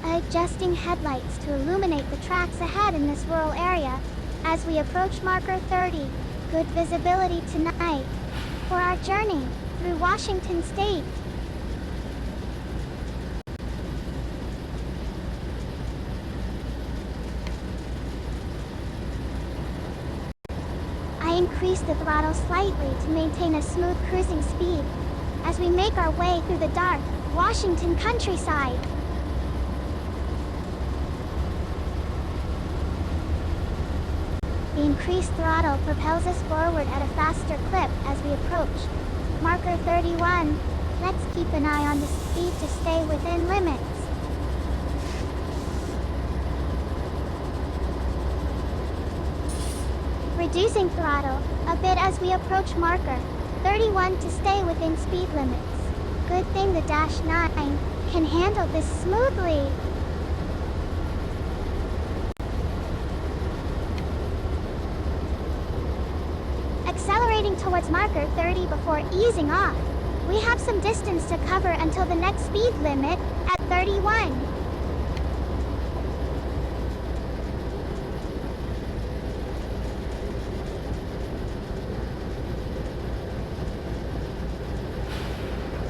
Speaker 1: Adjusting headlights to illuminate the tracks ahead in this rural area as we approach marker 30. Good visibility tonight for our journey through Washington State. I increased the throttle slightly to maintain a smooth cruising speed as we make our way through the dark Washington countryside. The increased throttle propels us forward at a faster clip as we approach marker 31. Let's keep an eye on the speed to stay within limits. Reducing throttle a bit as we approach marker 31 to stay within speed limits. Good thing the Dash 9 can handle this smoothly. Accelerating towards marker 30 before easing off. We have some distance to cover until the next speed limit at 31.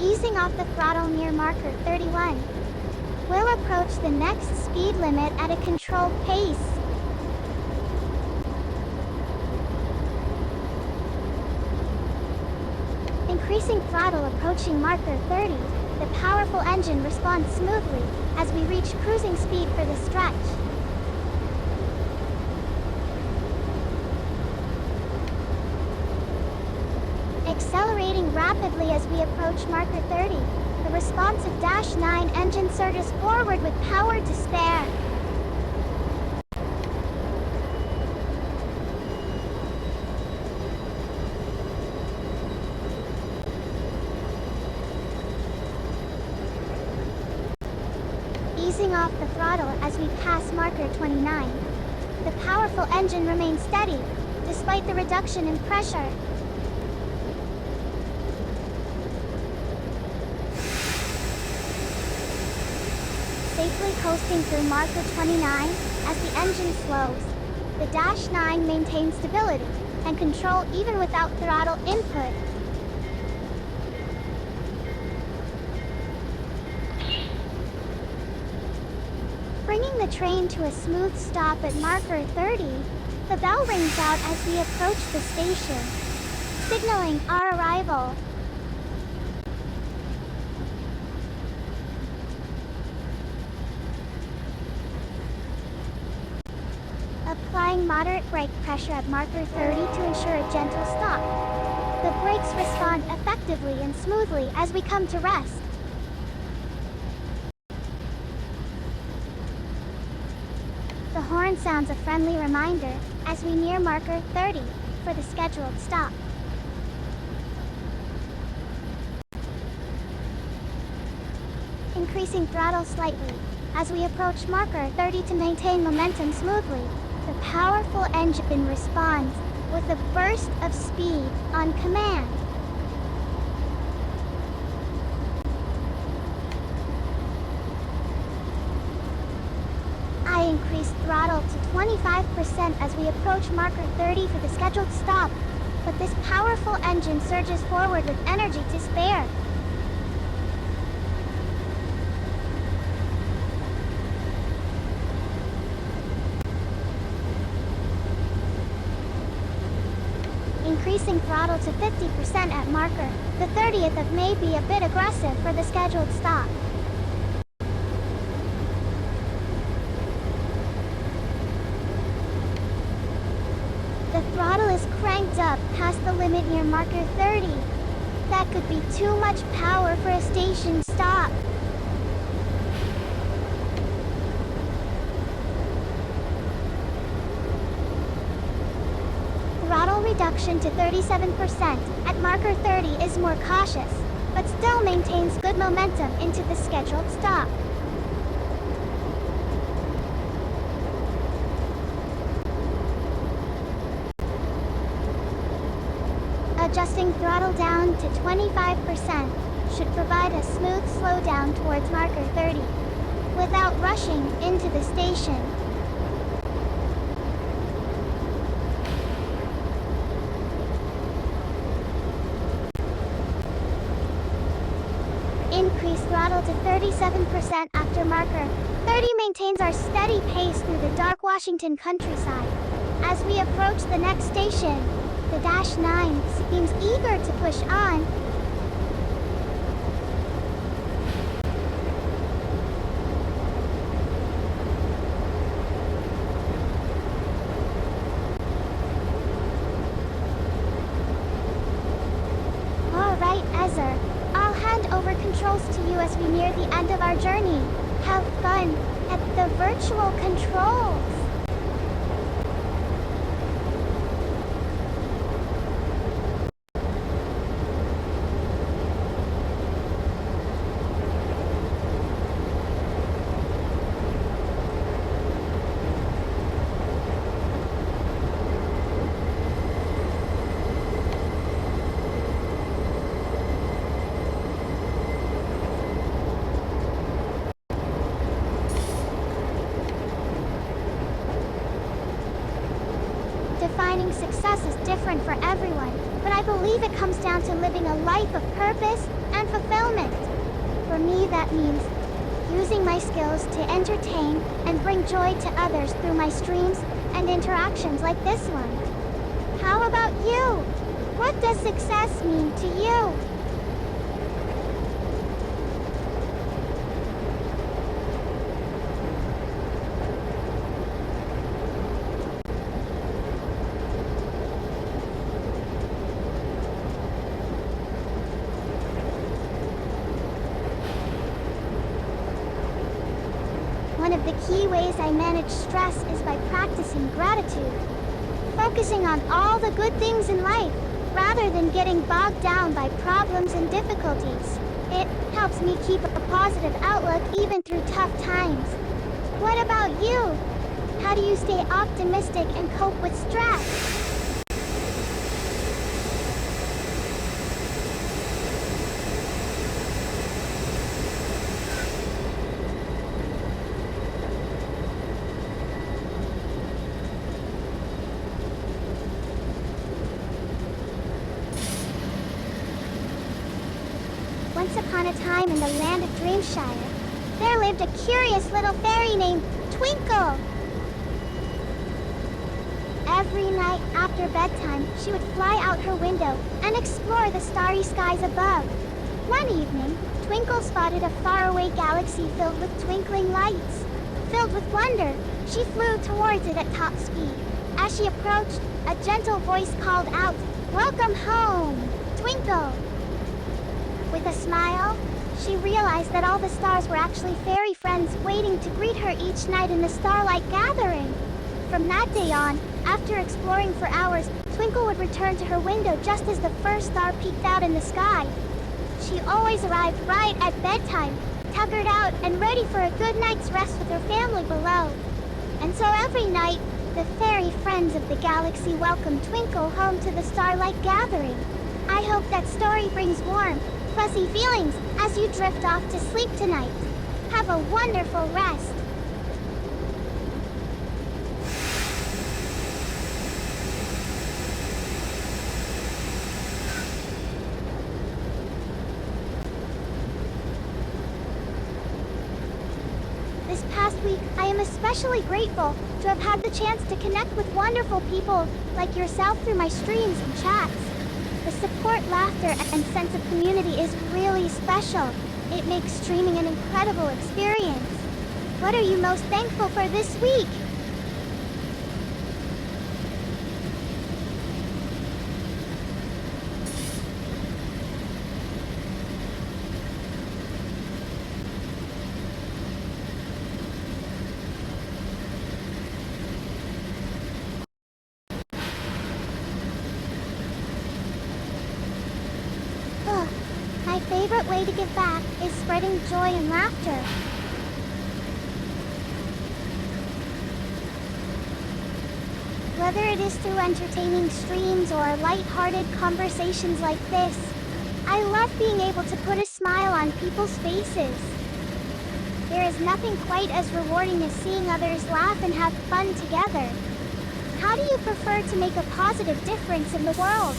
Speaker 1: Easing off the throttle near marker 31. We'll approach the next speed limit at a controlled pace. Increasing throttle approaching marker 30, the powerful engine responds smoothly as we reach cruising speed for the stretch. Accelerating rapidly as we approach marker 30, the responsive Dash 9 engine surges forward with power to spare. Easing off the throttle as we pass marker 29. The powerful engine remains steady, despite the reduction in pressure. Safely coasting through marker 29 as the engine slows. The Dash 9 maintains stability and control even without throttle input. Bringing the train to a smooth stop at marker 30, the bell rings out as we approach the station, signaling our arrival. Applying moderate brake pressure at marker 30 to ensure a gentle stop. The brakes respond effectively and smoothly as we come to rest. The horn sounds a friendly reminder as we near marker 30 for the scheduled stop. Increasing throttle slightly as we approach marker 30 to maintain momentum smoothly. The powerful engine responds with a burst of speed on command. I increased throttle to 25% as we approach marker 30 for the scheduled stop, but this powerful engine surges forward with energy to spare. Increasing throttle to 50% at marker the 30th of May be a bit aggressive for the scheduled stop. The throttle is cranked up past the limit near marker 30. That could be too much power for a station stop. reduction to 37% at marker 30 is more cautious, but still maintains good momentum into the scheduled stop. Adjusting throttle down to 25% should provide a smooth slowdown towards marker 30, without rushing into the station. Increase throttle to 37% after marker 30 maintains our steady pace through the dark Washington countryside. As we approach the next station, the Dash 9 seems eager to push on. Alright, Ezer. I'll hand over controls to you as we near the end of our journey. Have fun at the virtual controls. Defining success is different for everyone, but I believe it comes down to living a life of purpose and fulfillment. For me, that means using my skills to entertain and bring joy to others through my streams and interactions like this one. How about you? What does success mean to you? One of the key ways I manage stress is by practicing gratitude. Focusing on all the good things in life, rather than getting bogged down by problems and difficulties. It helps me keep a positive outlook even through tough times. What about you? How do you stay optimistic and cope with stress? Once upon a time in the land of Dreamshire, there lived a curious little fairy named Twinkle. Every night after bedtime, she would fly out her window and explore the starry skies above. One evening, Twinkle spotted a faraway galaxy filled with twinkling lights. Filled with wonder, she flew towards it at top speed. As she approached, a gentle voice called out, "Welcome home, Twinkle!" With a smile, she realized that all the stars were actually fairy friends waiting to greet her each night in the starlight gathering. From that day on, after exploring for hours, Twinkle would return to her window just as the first star peeked out in the sky. She always arrived right at bedtime, tuckered out and ready for a good night's rest with her family below. And so every night, the fairy friends of the galaxy welcomed Twinkle home to the starlight gathering. I hope that story brings warm, fuzzy feelings as you drift off to sleep tonight. Have a wonderful rest. This past week, I am especially grateful to have had the chance to connect with wonderful people like yourself through my streams and chats. The support, laughter, and sense of community is really special. It makes streaming an incredible experience. What are you most thankful for this week? favorite way to give back is spreading joy and laughter. Whether it is through entertaining streams or light-hearted conversations like this, I love being able to put a smile on people's faces. There is nothing quite as rewarding as seeing others laugh and have fun together. How do you prefer to make a positive difference in the world?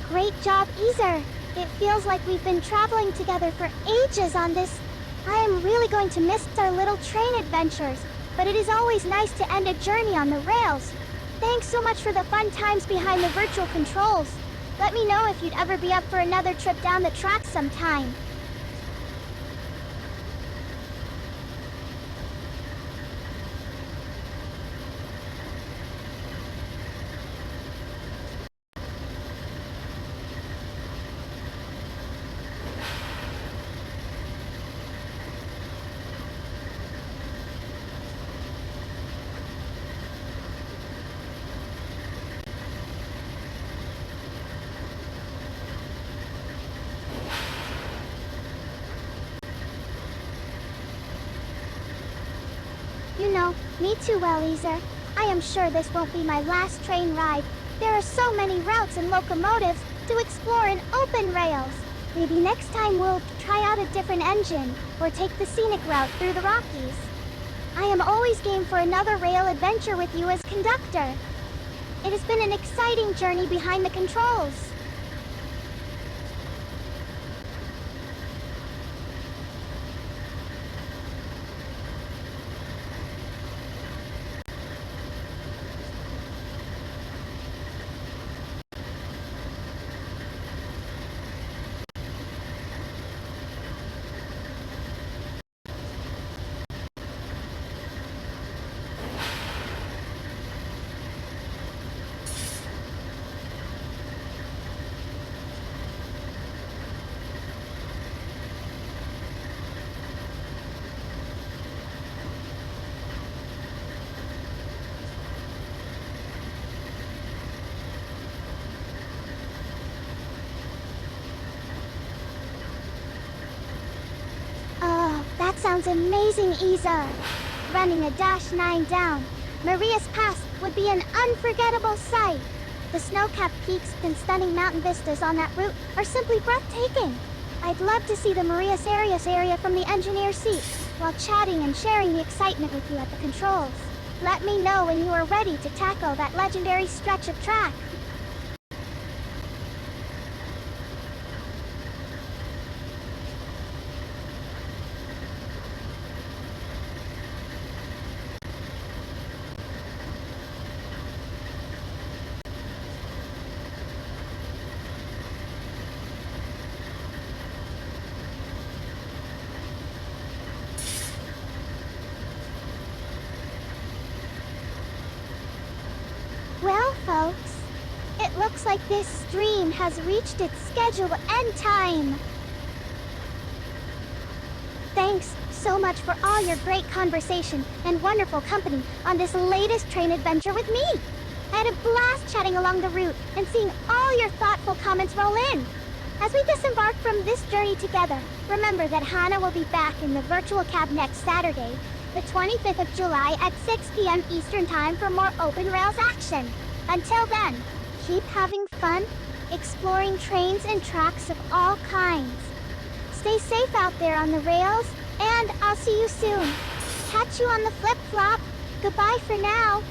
Speaker 1: Great job, Easer! It feels like we've been traveling together for ages on this. I am really going to miss our little train adventures, but it is always nice to end a journey on the rails. Thanks so much for the fun times behind the virtual controls. Let me know if you'd ever be up for another trip down the track sometime. You know me too well, Easer. I am sure this won't be my last train ride. There are so many routes and locomotives to explore in open rails. Maybe next time we'll try out a different engine, or take the scenic route through the Rockies. I am always game for another rail adventure with you as conductor. It has been an exciting journey behind the controls. That sounds amazing, Isa. Running a -9 down Maria's Pass would be an unforgettable sight. The snow-capped peaks and stunning mountain vistas on that route are simply breathtaking. I'd love to see the Maria's area from the engineer's seat, while chatting and sharing the excitement with you at the controls. Let me know when you are ready to tackle that legendary stretch of track. Well, folks, it looks like this stream has reached its scheduled end time. Thanks so much for all your great conversation and wonderful company on this latest train adventure with me. I had a blast chatting along the route and seeing all your thoughtful comments roll in. As we disembark from this journey together, remember that Hannah will be back in the virtual cab next Saturday, the 25th of July at 6 p.m. Eastern Time for more open rails action. Until then, keep having fun, exploring trains and tracks of all kinds. Stay safe out there on the rails, and I'll see you soon. Catch you on the flip-flop. Goodbye for now.